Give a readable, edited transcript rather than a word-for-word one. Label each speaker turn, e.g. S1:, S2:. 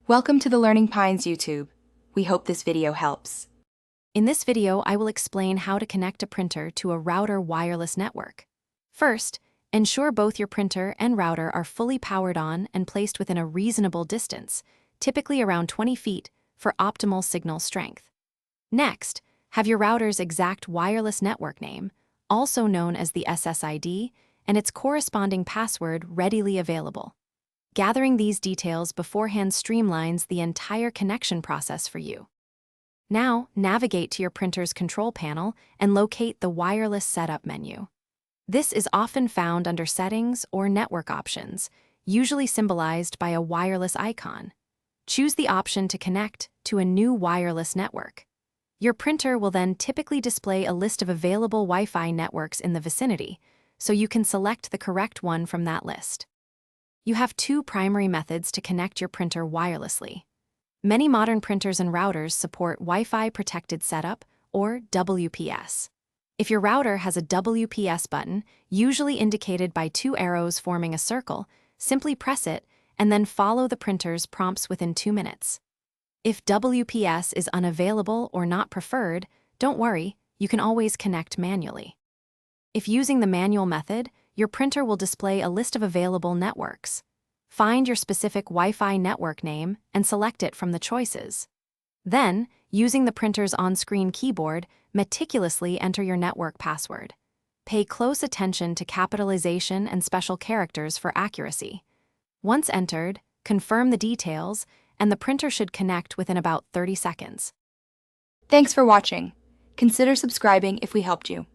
S1: Welcome to the Learning Pines YouTube. We hope this video helps.
S2: In this video, I will explain how to connect a printer to a router wireless network. First, ensure both your printer and router are fully powered on and placed within a reasonable distance, typically around 20 feet, for optimal signal strength. Next, have your router's exact wireless network name, also known as the SSID, and its corresponding password readily available. Gathering these details beforehand streamlines the entire connection process for you. Now, navigate to your printer's control panel and locate the Wireless Setup menu. This is often found under Settings or Network Options, usually symbolized by a wireless icon. Choose the option to connect to a new wireless network. Your printer will then typically display a list of available Wi-Fi networks in the vicinity, so you can select the correct one from that list. You have two primary methods to connect your printer wirelessly. Many modern printers and routers support Wi-Fi Protected Setup, or WPS. If your router has a WPS button, usually indicated by two arrows forming a circle, simply press it and then follow the printer's prompts within 2 minutes. If WPS is unavailable or not preferred, don't worry, you can always connect manually. If using the manual method, your printer will display a list of available networks. Find your specific Wi-Fi network name and select it from the choices. Then, using the printer's on-screen keyboard, meticulously enter your network password. Pay close attention to capitalization and special characters for accuracy. Once entered, confirm the details, and the printer should connect within about 30 seconds.
S1: Thanks for watching. Consider subscribing if we helped you.